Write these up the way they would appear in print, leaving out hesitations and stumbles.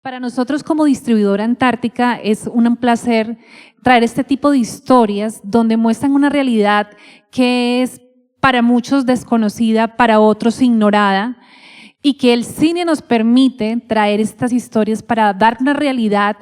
Para nosotros como distribuidora Antártica es un placer traer este tipo de historias donde muestran una realidad que es para muchos desconocida, para otros ignorada, y que el cine nos permite traer estas historias para dar una realidad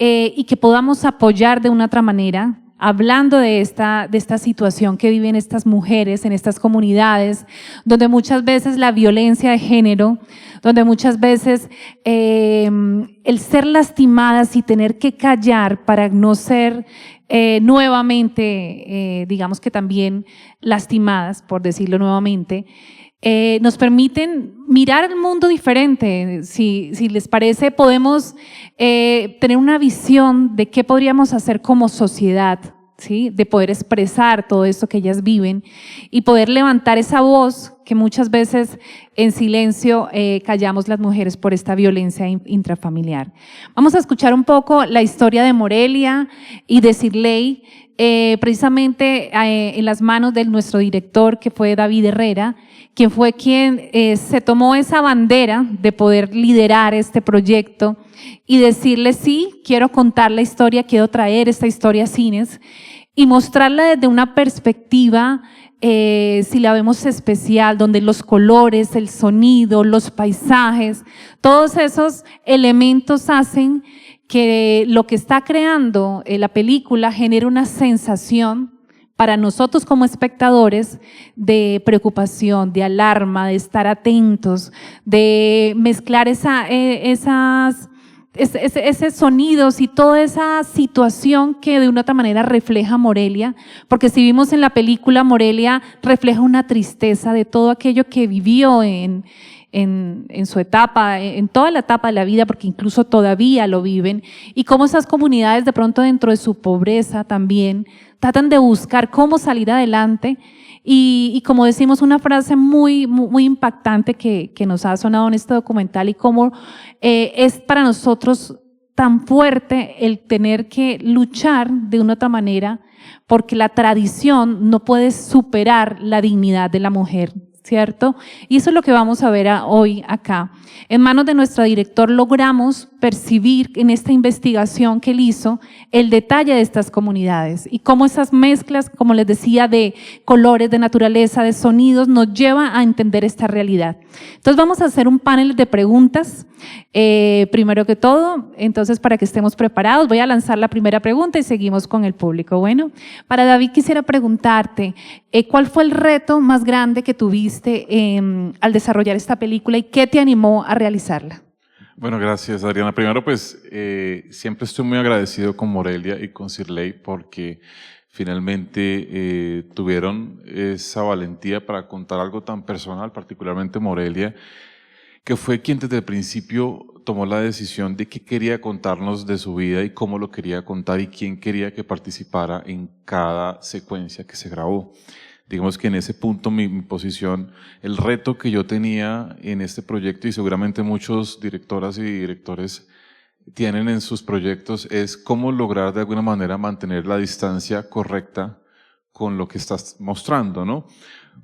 y que podamos apoyar de una otra manera, hablando de esta situación que viven estas mujeres en estas comunidades, donde muchas veces la violencia de género, donde muchas veces el ser lastimadas y tener que callar para no ser nuevamente, digamos que también lastimadas, por decirlo nuevamente, nos permiten mirar el mundo diferente. Si les parece, podemos tener una visión de qué podríamos hacer como sociedad, ¿sí? De poder expresar todo esto que ellas viven y poder levantar esa voz que muchas veces en silencio callamos las mujeres por esta violencia intrafamiliar. Vamos a escuchar un poco la historia de Morelia y de Sirley, precisamente en las manos de nuestro director, que fue David Herrera, quien fue quien se tomó esa bandera de poder liderar este proyecto y decirle: sí, quiero contar la historia, quiero traer esta historia a cines y mostrarla desde una perspectiva, si la vemos especial, donde los colores, el sonido, los paisajes, todos esos elementos hacen que lo que está creando la película genere una sensación para nosotros como espectadores de preocupación, de alarma, de estar atentos, de mezclar esos sonidos y toda esa situación que de una otra manera refleja Morelia, porque si vimos en la película, Morelia refleja una tristeza de todo aquello que vivió en su etapa, en toda la etapa de la vida, porque incluso todavía lo viven, y cómo esas comunidades de pronto dentro de su pobreza también tratan de buscar cómo salir adelante. Y como decimos, una frase muy impactante que nos ha sonado en este documental, y cómo es para nosotros tan fuerte el tener que luchar de una otra manera, porque la tradición no puede superar la dignidad de la mujer, ¿cierto? Y eso es lo que vamos a ver hoy acá. En manos de nuestro director logramos percibir en esta investigación que él hizo el detalle de estas comunidades y cómo esas mezclas, como les decía, de colores, de naturaleza, de sonidos, nos lleva a entender esta realidad. Entonces vamos a hacer un panel de preguntas, primero que todo. Entonces, para que estemos preparados, voy a lanzar la primera pregunta y seguimos con el público. Bueno, para David quisiera preguntarte, ¿cuál fue el reto más grande que tuviste al desarrollar esta película y qué te animó a realizarla? Bueno, gracias, Adriana. Primero, pues, siempre estoy muy agradecido con Morelia y con Sirley porque finalmente tuvieron esa valentía para contar algo tan personal, particularmente Morelia, que fue quien desde el principio tomó la decisión de qué quería contarnos de su vida y cómo lo quería contar y quién quería que participara en cada secuencia que se grabó. Digamos que en ese punto mi posición, el reto que yo tenía en este proyecto, y seguramente muchos directoras y directores tienen en sus proyectos, es cómo lograr de alguna manera mantener la distancia correcta con lo que estás mostrando, ¿no?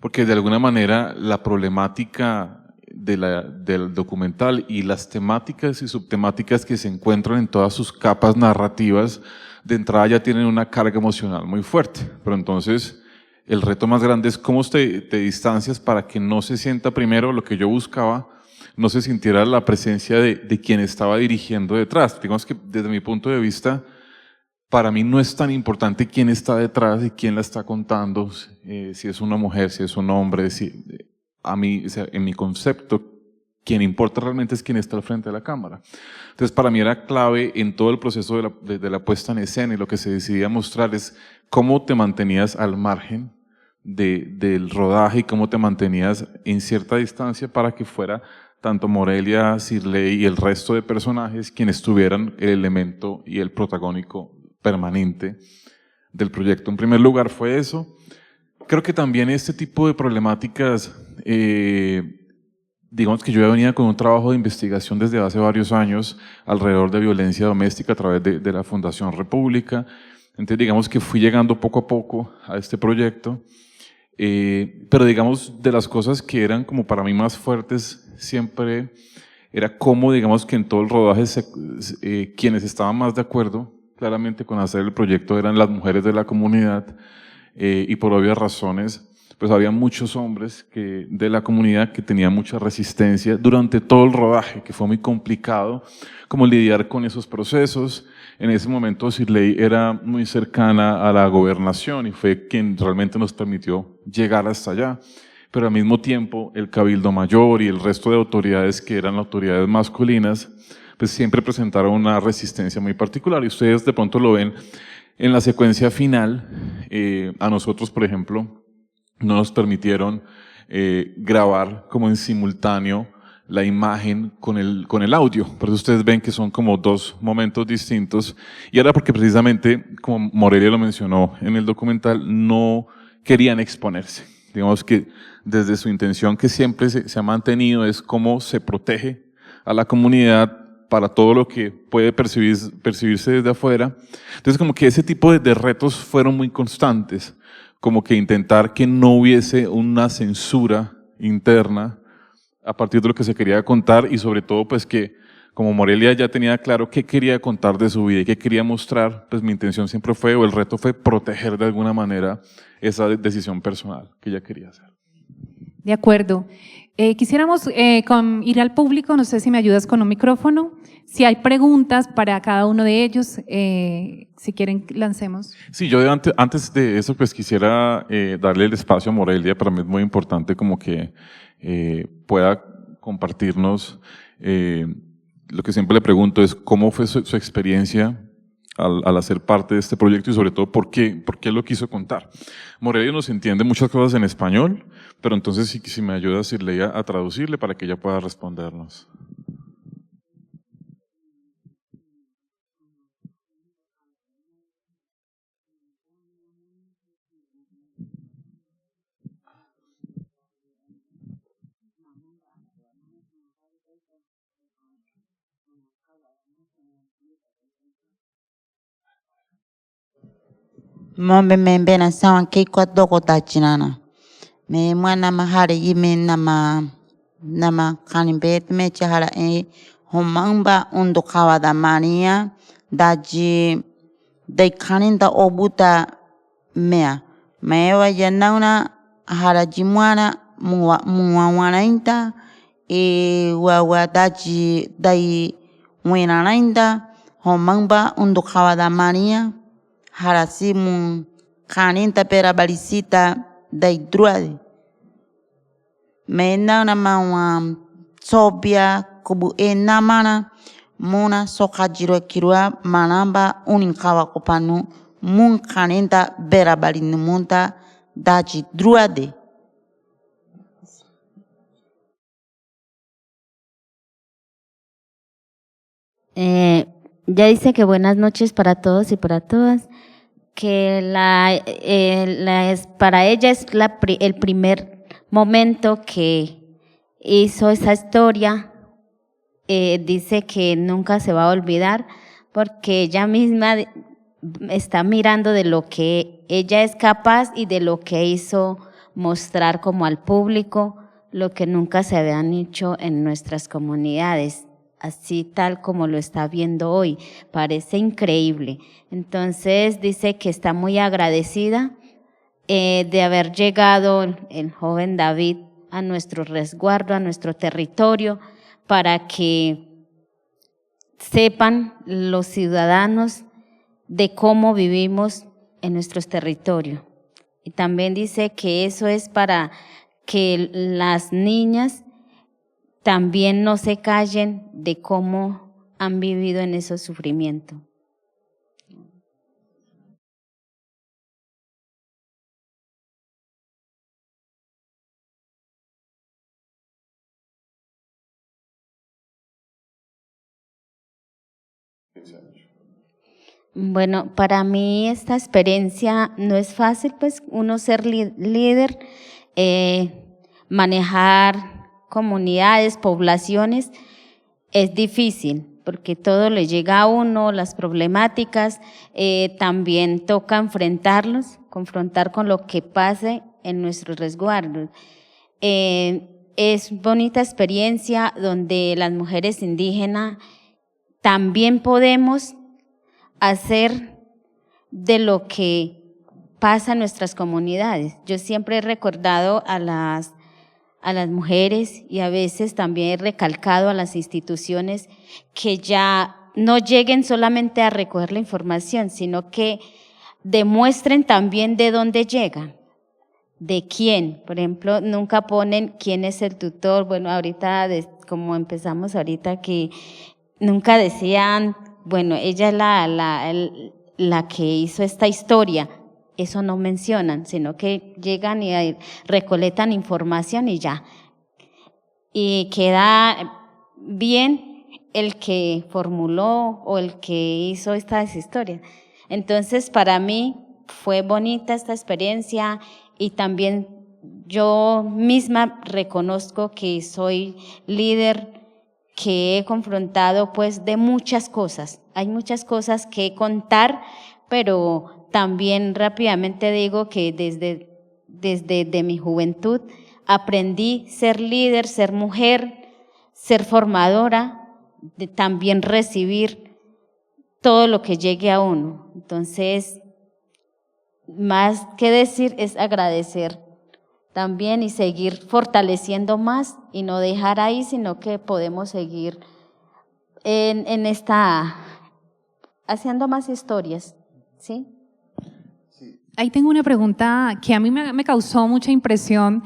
Porque de alguna manera la problemática del documental y las temáticas y subtemáticas que se encuentran en todas sus capas narrativas, de entrada ya tienen una carga emocional muy fuerte, pero entonces el reto más grande es cómo te distancias para que no se sienta, primero, lo que yo buscaba, no se sintiera la presencia de quien estaba dirigiendo detrás. Digamos que desde mi punto de vista, para mí no es tan importante quién está detrás y quién la está contando, si es una mujer, si es un hombre, a mí, o sea, en mi concepto, quien importa realmente es quien está al frente de la cámara. Entonces, para mí era clave en todo el proceso de la puesta en escena, y lo que se decidía mostrar es cómo te mantenías al margen del rodaje y cómo te mantenías en cierta distancia para que fuera tanto Morelia, Sirley y el resto de personajes quienes tuvieran el elemento y el protagónico permanente del proyecto. En primer lugar fue eso. Creo que también este tipo de problemáticas, digamos que yo ya venía con un trabajo de investigación desde hace varios años alrededor de violencia doméstica a través de la Fundación República. Entonces digamos que fui llegando poco a poco a este proyecto, pero digamos de las cosas que eran como para mí más fuertes siempre era cómo, digamos que en todo el rodaje, quienes estaban más de acuerdo claramente con hacer el proyecto eran las mujeres de la comunidad, y por obvias razones, pues había muchos hombres de la comunidad que tenían mucha resistencia durante todo el rodaje, que fue muy complicado como lidiar con esos procesos. En ese momento Sirley era muy cercana a la gobernación y fue quien realmente nos permitió llegar hasta allá. Pero al mismo tiempo el Cabildo Mayor y el resto de autoridades que eran autoridades masculinas, pues siempre presentaron una resistencia muy particular. Y ustedes de pronto lo ven en la secuencia final. A nosotros, por ejemplo, no nos permitieron grabar como en simultáneo la imagen con el audio. Por eso ustedes ven que son como dos momentos distintos. Y era porque precisamente, como Morelia lo mencionó en el documental, no querían exponerse. Digamos que desde su intención que siempre se ha mantenido es cómo se protege a la comunidad para todo lo que puede percibirse desde afuera. Entonces como que ese tipo de retos fueron muy constantes, como que intentar que no hubiese una censura interna a partir de lo que se quería contar y sobre todo pues que como Morelia ya tenía claro qué quería contar de su vida y qué quería mostrar, pues mi intención siempre fue, o el reto fue proteger de alguna manera esa decisión personal que ella quería hacer. De acuerdo. Quisiéramos ir al público, no sé si me ayudas con un micrófono, si hay preguntas para cada uno de ellos, si quieren lancemos. Sí, yo antes de eso pues quisiera darle el espacio a Morelia, para mí es muy importante como que pueda compartirnos, lo que siempre le pregunto es cómo fue su experiencia al hacer parte de este proyecto y sobre todo por qué lo quiso contar. Morelia nos entiende muchas cosas en español, pero entonces si me ayuda a Sirley a traducirle para que ella pueda respondernos. Mombe membe na sawa keiko doko tachinana. Me mwana mahare yime nama kanibet me chahara homamba undo kawada mania daji dai kaninda obuta mea. Mewa yanauna hara jimwana muwana inta wawa daji dai wina inda homamba undo kawada mania harasimun kaninta pera balisita dai druade. Mena na mawa sobia kubu namana muna sokajiro kirua manamba uninkawa kopanu mun kaninta bera balinimunta daji druade. Ya dice que buenas noches para todos y para todas, que para ella es el primer momento que hizo esa historia. Dice que nunca se va a olvidar porque ella misma está mirando de lo que ella es capaz y de lo que hizo mostrar como al público lo que nunca se habían hecho en nuestras comunidades, así tal como lo está viendo hoy. Parece increíble. Entonces dice que está muy agradecida de haber llegado el joven David a nuestro resguardo, a nuestro territorio, para que sepan los ciudadanos de cómo vivimos en nuestros territorios. Y también dice que eso es para que las niñas también no se callen de cómo han vivido en ese sufrimiento. Bueno, para mí esta experiencia no es fácil, pues uno ser líder, manejar comunidades, poblaciones, es difícil porque todo le llega a uno, las problemáticas, también toca confrontar con lo que pase en nuestro resguardo. es bonita experiencia donde las mujeres indígenas también podemos hacer de lo que pasa en nuestras comunidades. Yo siempre he recordado a las mujeres y a veces también he recalcado a las instituciones que ya no lleguen solamente a recoger la información, sino que demuestren también de dónde llegan, de quién. Por ejemplo, nunca ponen quién es el tutor. Bueno, ahorita, como empezamos ahorita, que nunca decían, bueno, ella es la que hizo esta historia. Eso no mencionan, sino que llegan y recolectan información y ya. Y queda bien el que formuló o el que hizo estas historias. Entonces, para mí fue bonita esta experiencia y también yo misma reconozco que soy líder, que he confrontado pues de muchas cosas. Hay muchas cosas que contar, pero también rápidamente digo que desde mi juventud aprendí ser líder, ser mujer, ser formadora, de también recibir todo lo que llegue a uno. Entonces, más que decir es agradecer también y seguir fortaleciendo más y no dejar ahí, sino que podemos seguir en esta, haciendo más historias, ¿sí? Ahí tengo una pregunta que a mí me causó mucha impresión,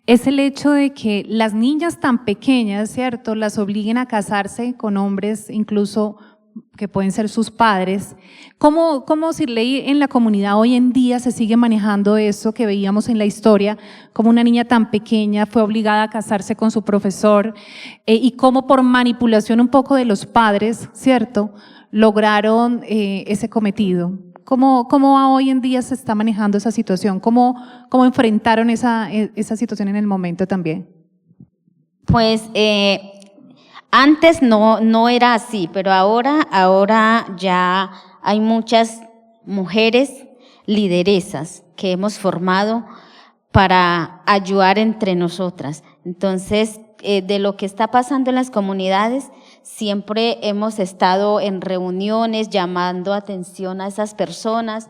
es el hecho de que las niñas tan pequeñas, ¿cierto?, las obliguen a casarse con hombres, incluso que pueden ser sus padres. ¿Cómo Sirley en la comunidad hoy en día se sigue manejando eso que veíamos en la historia, como una niña tan pequeña fue obligada a casarse con su profesor y cómo por manipulación un poco de los padres, ¿cierto?, lograron ese cometido? ¿Cómo hoy en día se está manejando esa situación? ¿Cómo enfrentaron esa situación en el momento también? Pues antes no era así, pero ahora ya hay muchas mujeres lideresas que hemos formado para ayudar entre nosotras. Entonces, de lo que está pasando en las comunidades, siempre hemos estado en reuniones llamando atención a esas personas,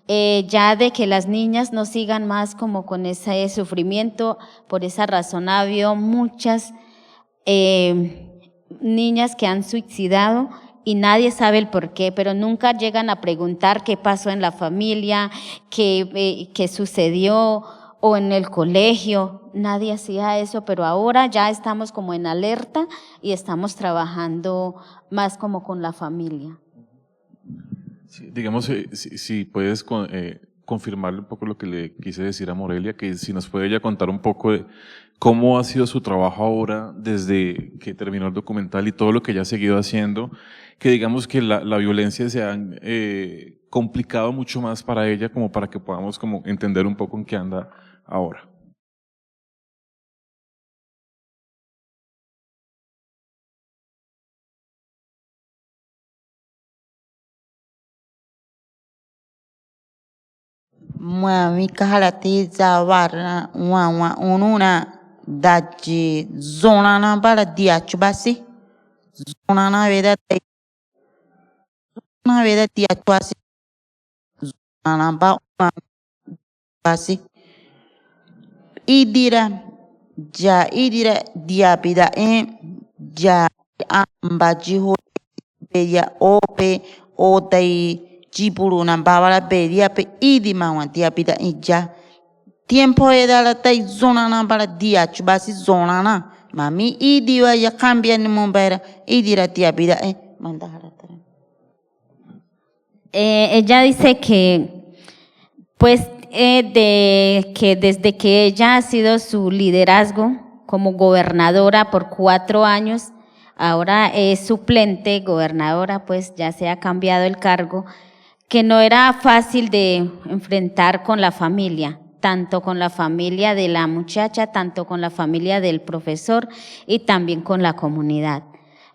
ya de que las niñas no sigan más como con ese sufrimiento. Por esa razón ha habido muchas niñas que han suicidado y nadie sabe el por qué, pero nunca llegan a preguntar qué pasó en la familia, qué sucedió o en el colegio. Nadie hacía eso, pero ahora ya estamos como en alerta y estamos trabajando más como con la familia. Sí, digamos, si puedes confirmarle un poco lo que le quise decir a Morelia, que si nos puede ella contar un poco de cómo ha sido su trabajo ahora desde que terminó el documental y todo lo que ella ha seguido haciendo, que digamos que la violencia se ha complicado mucho más para ella, como para que podamos como entender un poco en qué anda ahora. Mwami kahalati zawara wa ununa daji zonana bala diachubasi zonana veda diachubasi zonana ba basi idira diapida ja ambaji ho beya ope otai jipuru na babala bedia pe idi mawa diapida ja tiempo edala tai zonana para diachubasi zonana mami idi wa ya cambia ni mumbera idira diapida mandahara. Ella dice que pues que desde que ella ha sido su liderazgo como gobernadora por 4 años, ahora es suplente gobernadora, pues ya se ha cambiado el cargo, que no era fácil de enfrentar con la familia, tanto con la familia de la muchacha, tanto con la familia del profesor y también con la comunidad.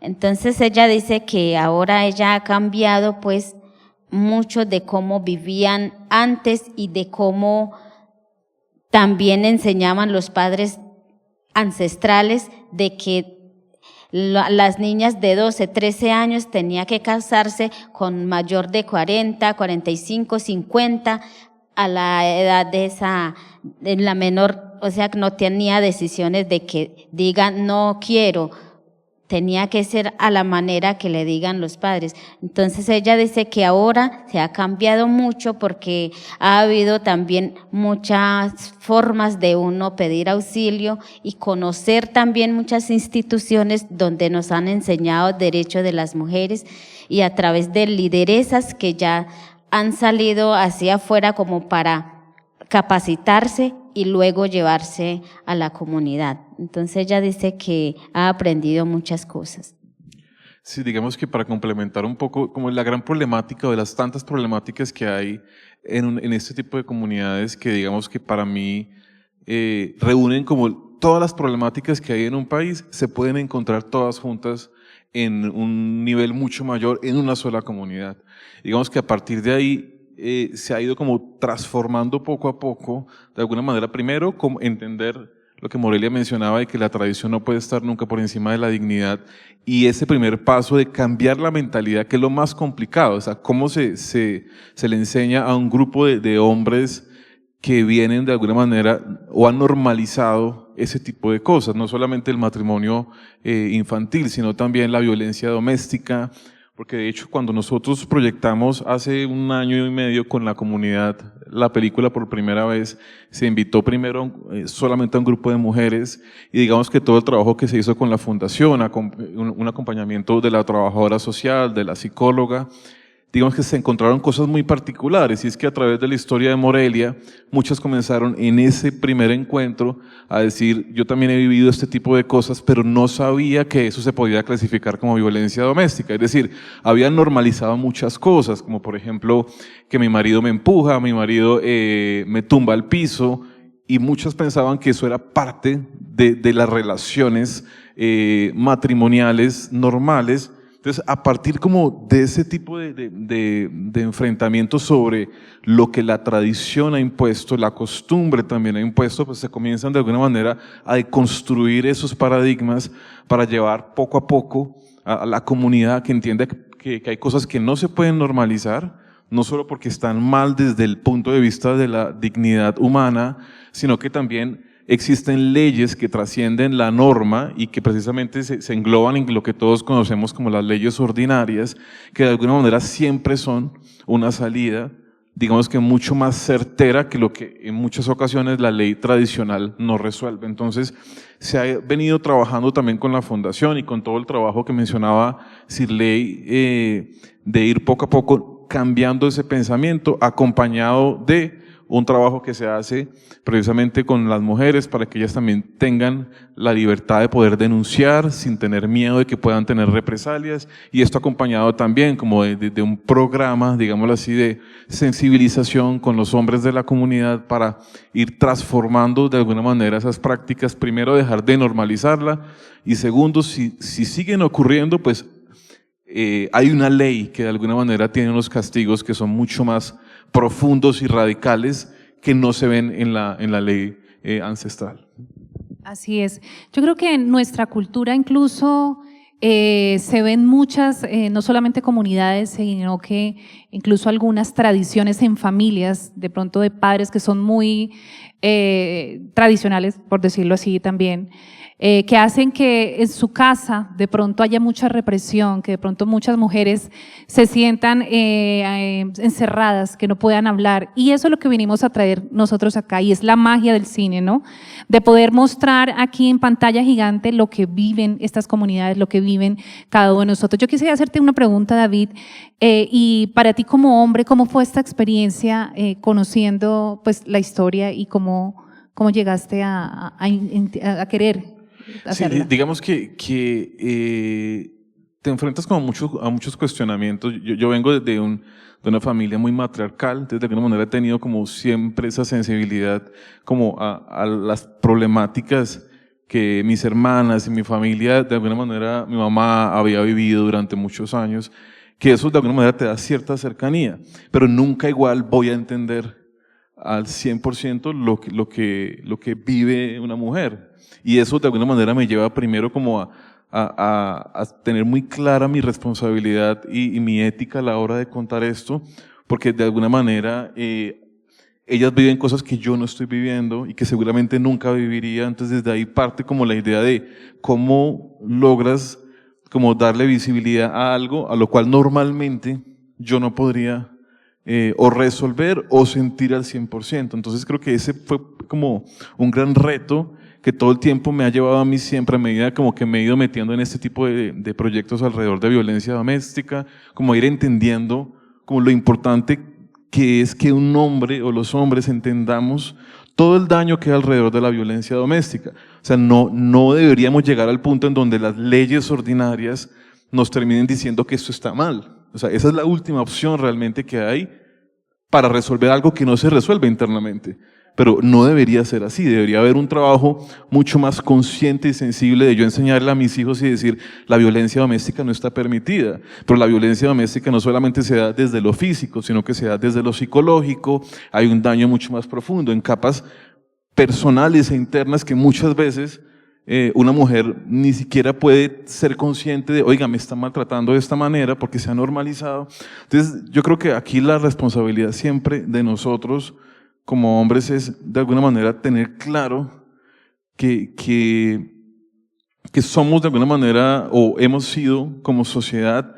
Entonces ella dice que ahora ella ha cambiado pues mucho de cómo vivían antes y de cómo también enseñaban los padres ancestrales de que las niñas de 12, 13 años tenían que casarse con mayor de 40, 45, 50 a la edad de la menor, o sea que no tenía decisiones de que digan no quiero, tenía que ser a la manera que le digan los padres. Entonces ella dice que ahora se ha cambiado mucho porque ha habido también muchas formas de uno pedir auxilio y conocer también muchas instituciones donde nos han enseñado derechos de las mujeres y a través de lideresas que ya han salido hacia afuera como para capacitarse y luego llevarse a la comunidad. Entonces ella dice que ha aprendido muchas cosas. Sí, digamos que para complementar un poco, como la gran problemática o de las tantas problemáticas que hay en este tipo de comunidades que digamos que para mí reúnen como todas las problemáticas que hay en un país, se pueden encontrar todas juntas en un nivel mucho mayor en una sola comunidad. Digamos que a partir de ahí se ha ido como transformando poco a poco, de alguna manera, primero, como entender lo que Morelia mencionaba de que la tradición no puede estar nunca por encima de la dignidad, y ese primer paso de cambiar la mentalidad, que es lo más complicado, o sea, cómo se le enseña a un grupo de hombres que vienen de alguna manera o han normalizado ese tipo de cosas, no solamente el matrimonio infantil, sino también la violencia doméstica. Porque de hecho cuando nosotros proyectamos hace 1 año y medio con la comunidad la película por primera vez, se invitó primero solamente a un grupo de mujeres y digamos que todo el trabajo que se hizo con la fundación, un acompañamiento de la trabajadora social, de la psicóloga, digamos que se encontraron cosas muy particulares, y es que a través de la historia de Morelia, muchas comenzaron en ese primer encuentro a decir, yo también he vivido este tipo de cosas, pero no sabía que eso se podía clasificar como violencia doméstica, es decir, habían normalizado muchas cosas, como por ejemplo, que mi marido me empuja, mi marido me tumba al piso, y muchos pensaban que eso era parte de las relaciones matrimoniales normales. Entonces, a partir como de ese tipo de enfrentamiento sobre lo que la tradición ha impuesto, la costumbre también ha impuesto, pues se comienzan de alguna manera a deconstruir esos paradigmas para llevar poco a poco a la comunidad que entienda que hay cosas que no se pueden normalizar, no solo porque están mal desde el punto de vista de la dignidad humana, sino que también existen leyes que trascienden la norma y que precisamente se engloban en lo que todos conocemos como las leyes ordinarias, que de alguna manera siempre son una salida, digamos que mucho más certera que lo que en muchas ocasiones la ley tradicional no resuelve. Entonces se ha venido trabajando también con la fundación y con todo el trabajo que mencionaba Sirley, de ir poco a poco cambiando ese pensamiento, acompañado de un trabajo que se hace precisamente con las mujeres para que ellas también tengan la libertad de poder denunciar sin tener miedo de que puedan tener represalias, y esto acompañado también como de un programa, digámoslo así, de sensibilización con los hombres de la comunidad para ir transformando de alguna manera esas prácticas, primero dejar de normalizarla y segundo, si siguen ocurriendo, pues hay una ley que de alguna manera tiene unos castigos que son mucho más profundos y radicales que no se ven en la ley ancestral. Así es. Yo creo que en nuestra cultura incluso se ven muchas, no solamente comunidades, sino que incluso algunas tradiciones en familias, de pronto de padres que son muy tradicionales, por decirlo así también, que hacen que en su casa de pronto haya mucha represión, que de pronto muchas mujeres se sientan encerradas, que no puedan hablar, y eso es lo que vinimos a traer nosotros acá, y es la magia del cine, ¿no? De poder mostrar aquí en pantalla gigante lo que viven estas comunidades, lo que viven cada uno de nosotros. Yo quisiera hacerte una pregunta, David, y para ti como hombre, ¿cómo fue esta experiencia conociendo pues la historia y cómo llegaste a querer hacerla? Sí, digamos que te enfrentas como a muchos cuestionamientos. Yo vengo de una familia muy matriarcal, entonces de alguna manera he tenido como siempre esa sensibilidad como a las problemáticas que mis hermanas y mi familia, de alguna manera mi mamá había vivido durante muchos años, que eso de alguna manera te da cierta cercanía, pero nunca igual voy a entender al 100% lo que vive una mujer. Y eso de alguna manera me lleva primero como a tener muy clara mi responsabilidad y mi ética a la hora de contar esto, porque de alguna manera ellas viven cosas que yo no estoy viviendo y que seguramente nunca viviría. Entonces desde ahí parte como la idea de cómo logras como darle visibilidad a algo a lo cual normalmente yo no podría o resolver o sentir al 100%. Entonces creo que ese fue como un gran reto que todo el tiempo me ha llevado a mí siempre, a medida como que me he ido metiendo en este tipo de proyectos alrededor de violencia doméstica, como ir entendiendo como lo importante que es que un hombre o los hombres entendamos todo el daño que hay alrededor de la violencia doméstica. O sea, no deberíamos llegar al punto en donde las leyes ordinarias nos terminen diciendo que esto está mal. O sea, esa es la última opción realmente que hay para resolver algo que no se resuelve internamente. Pero no debería ser así, debería haber un trabajo mucho más consciente y sensible de yo enseñarle a mis hijos y decir, la violencia doméstica no está permitida, pero la violencia doméstica no solamente se da desde lo físico, sino que se da desde lo psicológico, hay un daño mucho más profundo, en capas personales e internas que muchas veces una mujer ni siquiera puede ser consciente de, oiga, me están maltratando de esta manera porque se ha normalizado. Entonces yo creo que aquí la responsabilidad siempre de nosotros como hombres es de alguna manera tener claro que somos de alguna manera o hemos sido como sociedad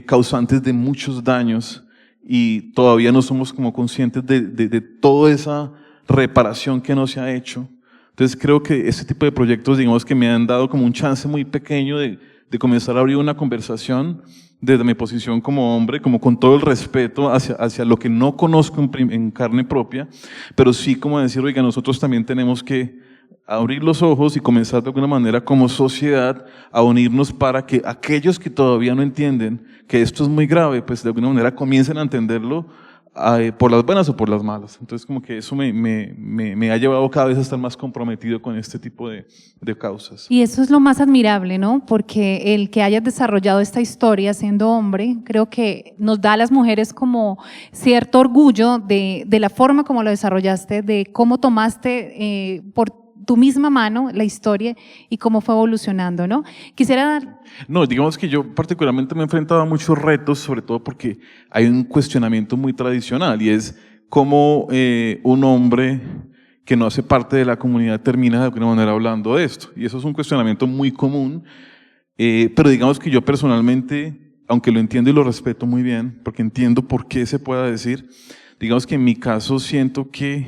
causantes de muchos daños y todavía no somos como conscientes de toda esa reparación que no se ha hecho. Entonces creo que este tipo de proyectos, digamos que me han dado como un chance muy pequeño de comenzar a abrir una conversación desde mi posición como hombre, como con todo el respeto hacia lo que no conozco en carne propia, pero sí como decir, oiga, nosotros también tenemos que abrir los ojos y comenzar de alguna manera como sociedad a unirnos para que aquellos que todavía no entienden que esto es muy grave, pues de alguna manera comiencen a entenderlo por las buenas o por las malas. Entonces como que eso me ha llevado cada vez a estar más comprometido con este tipo de causas. Y eso es lo más admirable, ¿no? Porque el que hayas desarrollado esta historia siendo hombre, creo que nos da a las mujeres como cierto orgullo de la forma como lo desarrollaste, de cómo tomaste por tu misma mano la historia y cómo fue evolucionando, ¿no? Quisiera dar... No, digamos que yo particularmente me he enfrentado a muchos retos, sobre todo porque hay un cuestionamiento muy tradicional y es cómo un hombre que no hace parte de la comunidad termina de alguna manera hablando de esto. Y eso es un cuestionamiento muy común, pero digamos que yo personalmente, aunque lo entiendo y lo respeto muy bien, porque entiendo por qué se pueda decir, digamos que en mi caso siento que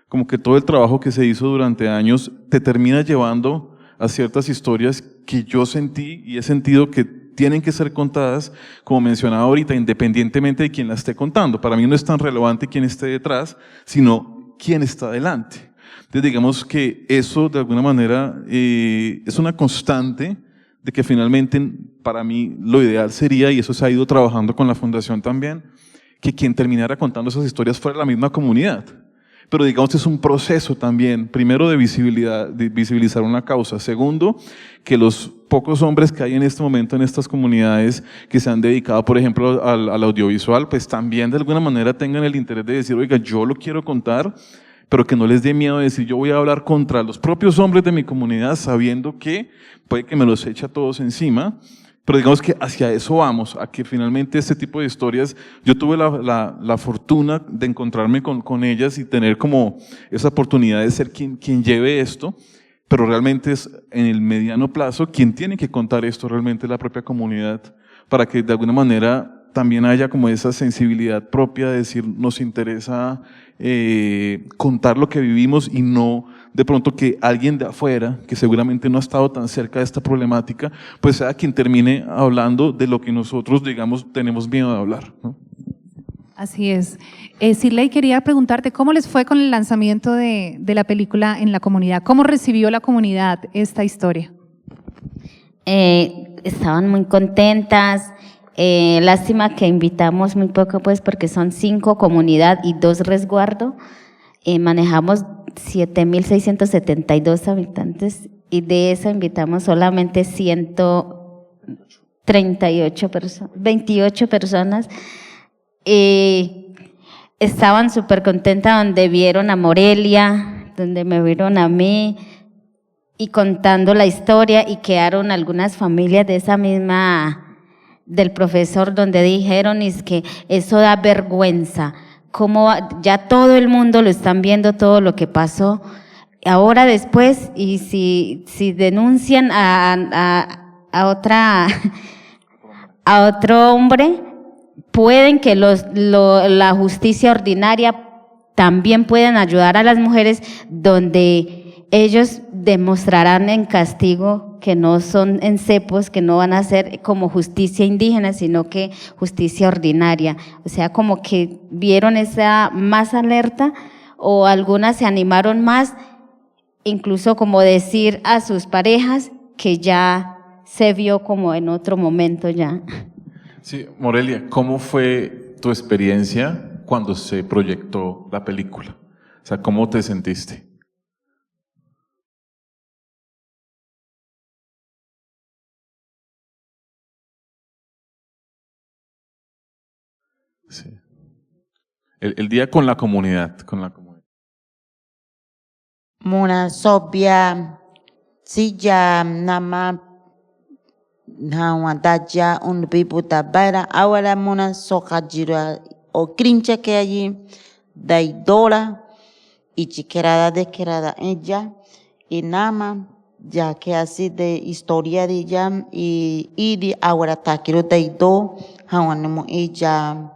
como que todo el trabajo que se hizo durante años te termina llevando a ciertas historias que yo sentí y he sentido que tienen que ser contadas, como mencionaba ahorita, independientemente de quién la esté contando. Para mí no es tan relevante quién esté detrás, sino quién está delante. Entonces digamos que eso de alguna manera es una constante de que finalmente para mí lo ideal sería, y eso se ha ido trabajando con la fundación también, que quien terminara contando esas historias fuera la misma comunidad. Pero digamos que es un proceso también, primero de visibilizar una causa, segundo, que los pocos hombres que hay en este momento en estas comunidades que se han dedicado, por ejemplo, al audiovisual, pues también de alguna manera tengan el interés de decir, oiga, yo lo quiero contar, pero que no les dé miedo de decir, yo voy a hablar contra los propios hombres de mi comunidad sabiendo que puede que me los eche a todos encima. Pero digamos que hacia eso vamos, a que finalmente este tipo de historias, yo tuve la fortuna de encontrarme con ellas y tener como esa oportunidad de ser quien lleve esto, pero realmente es en el mediano plazo quien tiene que contar esto realmente la propia comunidad, para que de alguna manera también haya como esa sensibilidad propia de decir, nos interesa contar lo que vivimos y no de pronto que alguien de afuera, que seguramente no ha estado tan cerca de esta problemática, pues sea quien termine hablando de lo que nosotros, digamos, tenemos miedo de hablar, ¿no? Así es. Sirley, quería preguntarte, ¿cómo les fue con el lanzamiento de la película en la comunidad? ¿Cómo recibió la comunidad esta historia? Estaban muy contentas. Lástima que invitamos muy poco, pues, porque son 5 comunidad y 2 resguardo. Manejamos 7.672 habitantes y de eso invitamos solamente 28 personas. Estaban súper contentas donde vieron a Morelia, donde me vieron a mí. y contando la historia, y quedaron algunas familias de esa misma, del profesor, donde dijeron es que eso da vergüenza, como ya todo el mundo lo están viendo, todo lo que pasó, ahora después, y si denuncian a otro hombre, pueden que la justicia ordinaria también pueden ayudar a las mujeres, donde ellos demostrarán en castigo que no son en cepos, que no van a ser como justicia indígena, sino que justicia ordinaria. O sea, como que vieron esa más alerta, o algunas se animaron más, incluso como decir a sus parejas que ya se vio como en otro momento ya. Sí, Morelia, ¿cómo fue tu experiencia cuando se proyectó la película? O sea, ¿cómo te sentiste? Sí. El día con la comunidad, Muna sobia silla nama hawa daja un bibuta baira awala muna soka jira o crincha que allí daidora y chiquerada desquerada ella y nama ya que así de historia de ella y de ahora taquero daido hawa nemo ella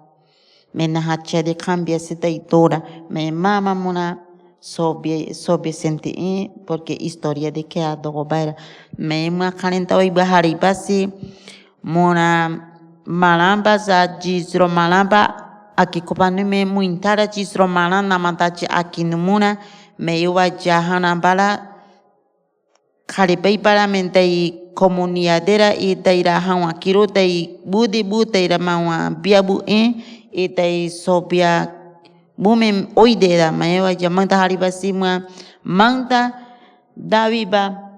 me nahache de cambia se daidora me mama muna sobre senti porque historia de que a do baira me ma calenta oi bahari basi mona malamba za jizro malamba aqui kopane me muintara jizro malana matachi aqui no muna me iwa jahana bala Karibay para mentai comunidadera e daira hawa kiro dai budi daira mawa biabu e dai sobia bume oidera maewa jamanta haribasi ma manta daviba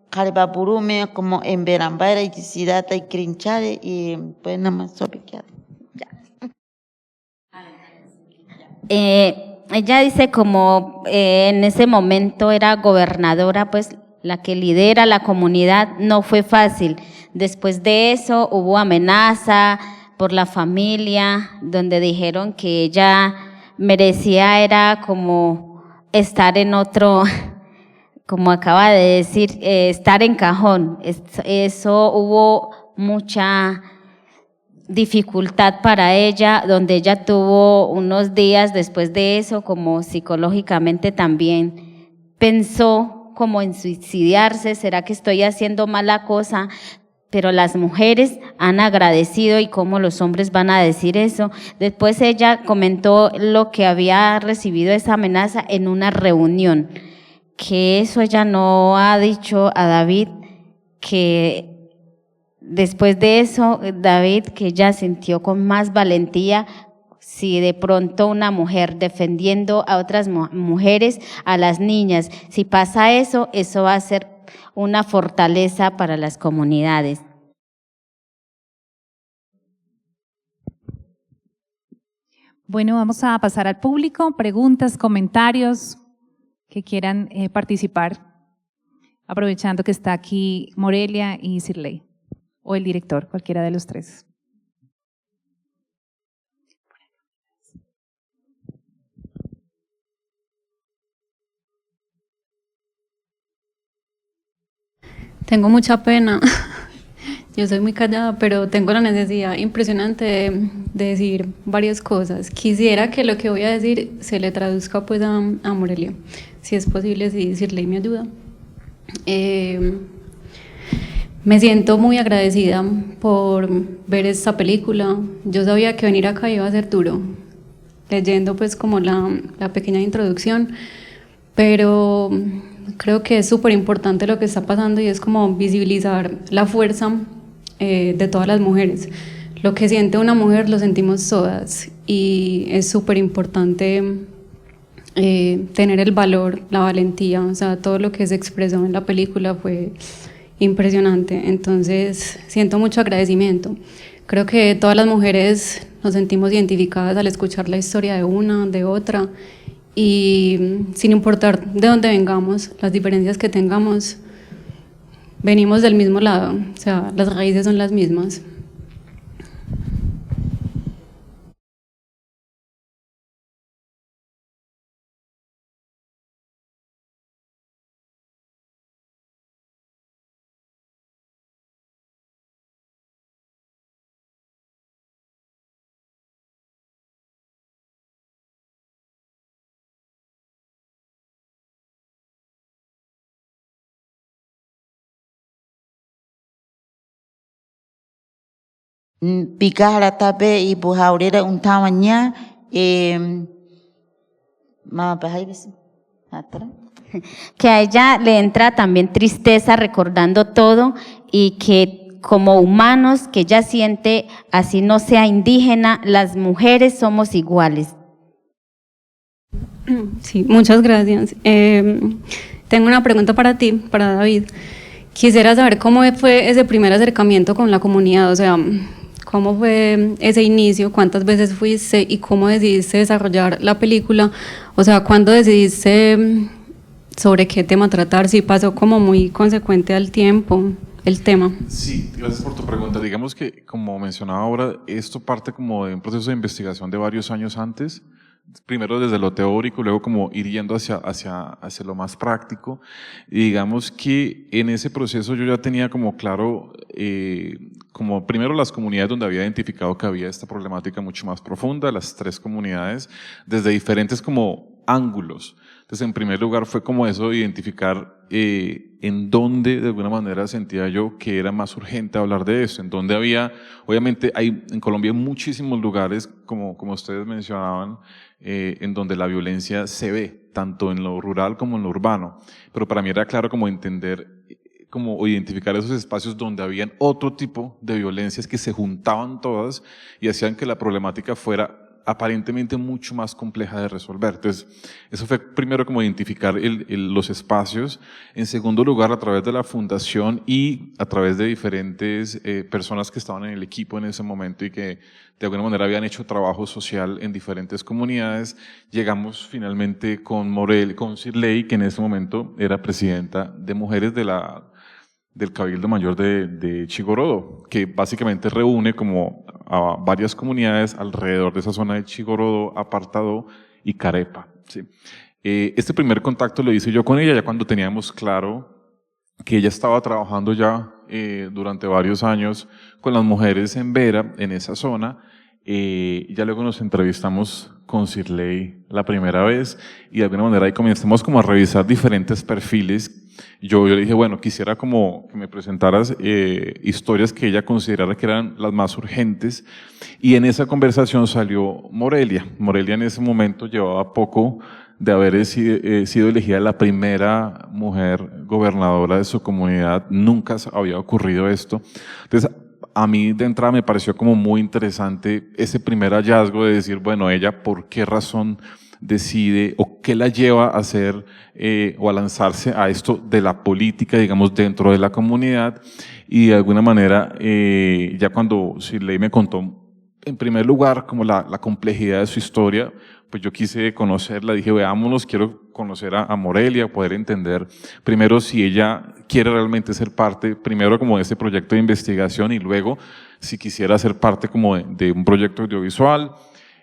kariba burume como en verambara y sidata y crinchare y pues nada más sopiquear. Ella dice como en ese momento era gobernadora, pues la que lidera la comunidad, no fue fácil. Después de eso hubo amenaza por la familia, donde dijeron que ella merecía era como estar en otro, como acaba de decir, estar en cajón. Eso hubo mucha dificultad para ella, donde ella tuvo unos días después de eso, como psicológicamente también pensó como en suicidarse, ¿será que estoy haciendo mala cosa? Pero las mujeres han agradecido, y cómo los hombres van a decir eso. Después ella comentó lo que había recibido esa amenaza en una reunión, que eso ella no ha dicho a David, que después de eso David, que ella sintió con más valentía, si de pronto una mujer defendiendo a otras mujeres, a las niñas, si pasa eso, eso va a ser una fortaleza para las comunidades. Bueno, vamos a pasar al público, preguntas, comentarios que quieran participar, aprovechando que está aquí Morelia y Sirley, o el director, cualquiera de los tres. Tengo mucha pena, yo soy muy callada, pero tengo la necesidad impresionante de decir varias cosas. Quisiera que lo que voy a decir se le traduzca pues a Morelia, si es posible, si Sirley me ayuda. Me siento muy agradecida por ver esta película. Yo sabía que venir acá iba a ser duro, leyendo pues como la pequeña introducción, pero creo que es súper importante lo que está pasando, y es como visibilizar la fuerza de todas las mujeres. Lo que siente una mujer lo sentimos todas, y es súper importante tener el valor, la valentía. O sea, todo lo que se expresó en la película fue impresionante. Entonces siento mucho agradecimiento. Creo que todas las mujeres nos sentimos identificadas al escuchar la historia de una, de otra, y sin importar de dónde vengamos, las diferencias que tengamos, venimos del mismo lado, o sea, las raíces son las mismas. Pikara tabe ibu haurera untawanya mama pahayes atra. Que a ella le entra también tristeza recordando todo y que como humanos que ella siente, así no sea indígena, las mujeres somos iguales. Sí, muchas gracias. Tengo una pregunta para ti, para David. Quisiera saber cómo fue ese primer acercamiento con la comunidad, o sea, cómo fue ese inicio, cuántas veces fuiste y cómo decidiste desarrollar la película, o sea, cuándo decidiste sobre qué tema tratar, si pasó como muy consecuente al tiempo el tema. Sí, gracias por tu pregunta. Digamos que, como mencionaba ahora, esto parte como de un proceso de investigación de varios años antes, primero desde lo teórico, luego como ir yendo hacia lo más práctico. Y digamos que en ese proceso yo ya tenía como claro, como primero las comunidades donde había identificado que había esta problemática mucho más profunda, las 3 comunidades, desde diferentes como ángulos. Entonces, en primer lugar fue como eso, identificar en dónde de alguna manera sentía yo que era más urgente hablar de eso, en dónde había, obviamente hay en Colombia muchísimos lugares, como ustedes mencionaban, en donde la violencia se ve, tanto en lo rural como en lo urbano, pero para mí era claro como entender, como identificar esos espacios donde habían otro tipo de violencias que se juntaban todas y hacían que la problemática fuera aparentemente mucho más compleja de resolver. Entonces, eso fue primero como identificar los espacios. En segundo lugar, a través de la fundación y a través de diferentes personas que estaban en el equipo en ese momento y que de alguna manera habían hecho trabajo social en diferentes comunidades, llegamos finalmente con Cirley, que en ese momento era presidenta de mujeres del Cabildo Mayor de Chigorodó, que básicamente reúne como a varias comunidades alrededor de esa zona de Chigorodó, Apartadó y Carepa. ¿Sí? Este primer contacto lo hice yo con ella ya cuando teníamos claro que ella estaba trabajando ya durante varios años con las mujeres en Vera, en esa zona. Ya luego nos entrevistamos con Cirley la primera vez y de alguna manera ahí comenzamos como a revisar diferentes perfiles. Yo le dije, bueno, quisiera como que me presentaras historias que ella considerara que eran las más urgentes, y en esa conversación salió Morelia. Morelia en ese momento llevaba poco de haber sido elegida la primera mujer gobernadora de su comunidad, nunca había ocurrido esto. Entonces, a mí de entrada me pareció como muy interesante ese primer hallazgo de decir, bueno, ella por qué razón decide o qué la lleva a hacer o a lanzarse a esto de la política, digamos, dentro de la comunidad. Y de alguna manera, ya cuando Cirley me contó, en primer lugar, como la complejidad de su historia, pues yo quise conocerla, dije, veámonos, quiero conocer a Morelia, poder entender primero si ella quiere realmente ser parte, primero como de este proyecto de investigación y luego si quisiera ser parte como de un proyecto audiovisual.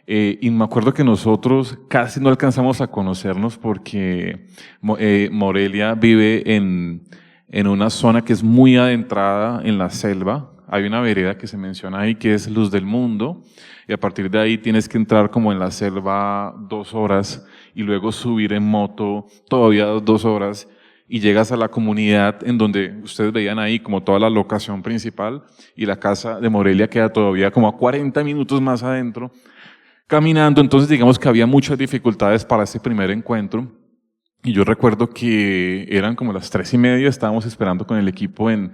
Y me acuerdo que nosotros casi no alcanzamos a conocernos porque Morelia vive en una zona que es muy adentrada en la selva. Hay una vereda que se menciona ahí que es Luz del Mundo, y a partir de ahí tienes que entrar como en la selva 2 horas y luego subir en moto todavía 2 horas y llegas a la comunidad en donde ustedes veían ahí como toda la locación principal, y la casa de Morelia queda todavía como a 40 minutos más adentro caminando. Entonces digamos que había muchas dificultades para ese primer encuentro. Y yo recuerdo que eran como las 3:30, estábamos esperando con el equipo en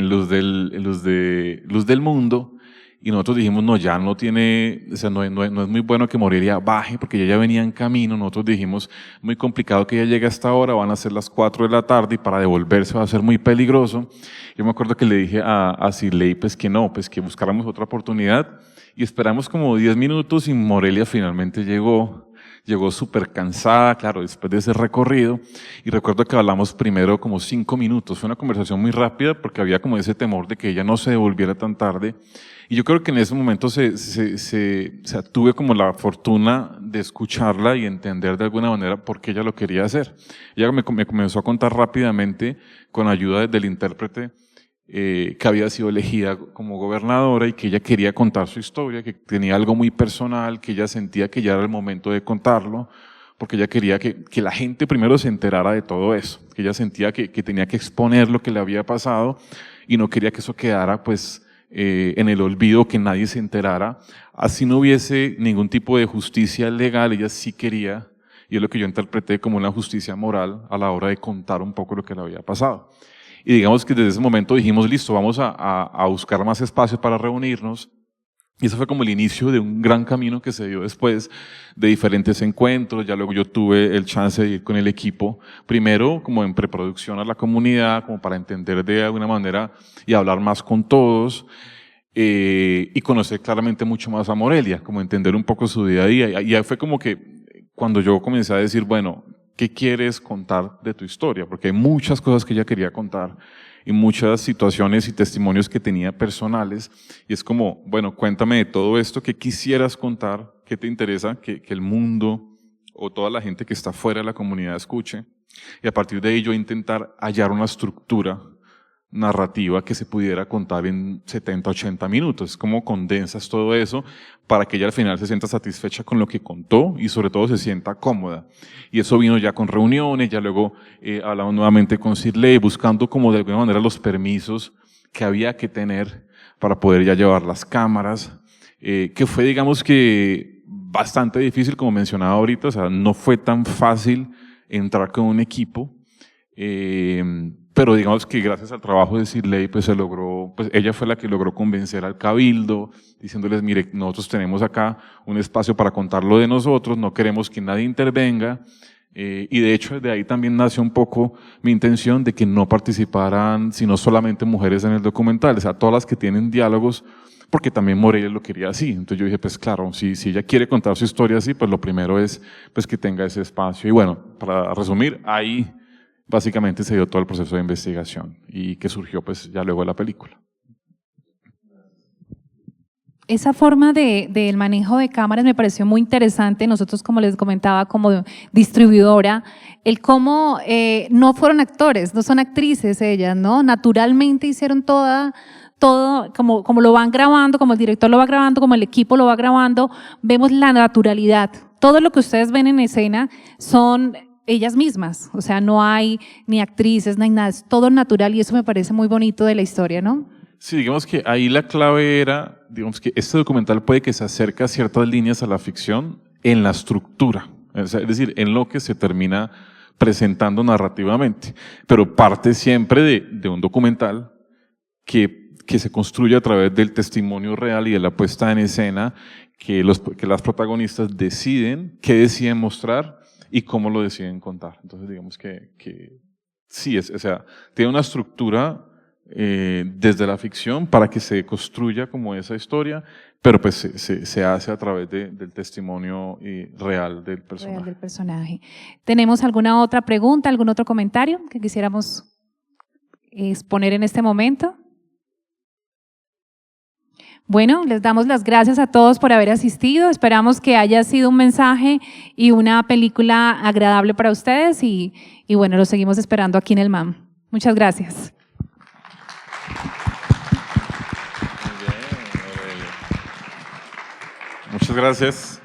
Luz del Mundo, y nosotros dijimos, no, ya no tiene, o sea, no es muy bueno que Morelia baje, porque ella ya venía en camino. Nosotros dijimos, muy complicado que ella llegue a esta hora, van a ser las 4 de la tarde, y para devolverse va a ser muy peligroso. Yo me acuerdo que le dije a Cirley, pues que no, pues que buscáramos otra oportunidad, y esperamos como 10 minutos, y Morelia finalmente llegó. llegó súper cansada, claro, después de ese recorrido, y recuerdo que hablamos primero como 5 minutos, fue una conversación muy rápida porque había como ese temor de que ella no se devolviera tan tarde, y yo creo que en ese momento tuve como la fortuna de escucharla y entender de alguna manera por qué ella lo quería hacer. Ella me comenzó a contar rápidamente, con ayuda del intérprete, que había sido elegida como gobernadora y que ella quería contar su historia, que tenía algo muy personal, que ella sentía que ya era el momento de contarlo, porque ella quería que la gente primero se enterara de todo eso, que ella sentía que tenía que exponer lo que le había pasado y no quería que eso quedara pues en el olvido, que nadie se enterara. Así no hubiese ningún tipo de justicia legal, ella sí quería, y es lo que yo interpreté como una justicia moral a la hora de contar un poco lo que le había pasado. Y digamos que desde ese momento dijimos, listo, vamos a buscar más espacio para reunirnos. Y eso fue como el inicio de un gran camino que se dio después de diferentes encuentros. Ya luego yo tuve el chance de ir con el equipo, primero como en preproducción a la comunidad, como para entender de alguna manera y hablar más con todos, y conocer claramente mucho más a Morelia, como entender un poco su día a día. Y ahí fue como que cuando yo comencé a decir, bueno, ¿qué quieres contar de tu historia? Porque hay muchas cosas que ella quería contar y muchas situaciones y testimonios que tenía personales, y es como, bueno, cuéntame de todo esto que quisieras contar, qué te interesa que el mundo o toda la gente que está fuera de la comunidad escuche, y a partir de ello intentar hallar una estructura narrativa que se pudiera contar en 70, 80 minutos. ¿Cómo condensas todo eso para que ella al final se sienta satisfecha con lo que contó y sobre todo se sienta cómoda? Y eso vino ya con reuniones, ya luego hablamos nuevamente con Shirley, buscando como de alguna manera los permisos que había que tener para poder ya llevar las cámaras, que fue, digamos que, bastante difícil, como mencionaba ahorita, o sea, no fue tan fácil entrar con un equipo, pero digamos que gracias al trabajo de Shirley, pues se logró, pues ella fue la que logró convencer al cabildo, diciéndoles, mire, nosotros tenemos acá un espacio para contar lo de nosotros, no queremos que nadie intervenga, y de hecho desde ahí también nació un poco mi intención de que no participaran sino solamente mujeres en el documental, o sea, todas las que tienen diálogos, porque también Morelia lo quería así. Entonces yo dije, pues claro, si ella quiere contar su historia así, pues lo primero es pues que tenga ese espacio. Y bueno, para resumir, ahí básicamente se dio todo el proceso de investigación y que surgió pues ya luego de la película. Esa forma del manejo de cámaras me pareció muy interesante. Nosotros, como les comentaba, como distribuidora, el cómo no fueron actores, no son actrices ellas, ¿no? Naturalmente hicieron todo como lo van grabando, como el director lo va grabando, como el equipo lo va grabando, vemos la naturalidad. Todo lo que ustedes ven en escena son ellas mismas, o sea, no hay ni actrices, no hay nada, es todo natural y eso me parece muy bonito de la historia, ¿no? Sí, digamos que ahí la clave era, digamos que este documental puede que se acerque a ciertas líneas a la ficción en la estructura, es decir, en lo que se termina presentando narrativamente, pero parte siempre de un documental que se construye a través del testimonio real y de la puesta en escena, que las protagonistas deciden qué deciden mostrar y cómo lo deciden contar. Entonces digamos que sí, o sea, tiene una estructura desde la ficción para que se construya como esa historia, pero pues se hace a través del testimonio real del personaje. Real del personaje. ¿Tenemos alguna otra pregunta, algún otro comentario que quisiéramos exponer en este momento? Bueno, les damos las gracias a todos por haber asistido. Esperamos que haya sido un mensaje y una película agradable para ustedes y bueno, los seguimos esperando aquí en el MAM. Muchas gracias. Muchas gracias.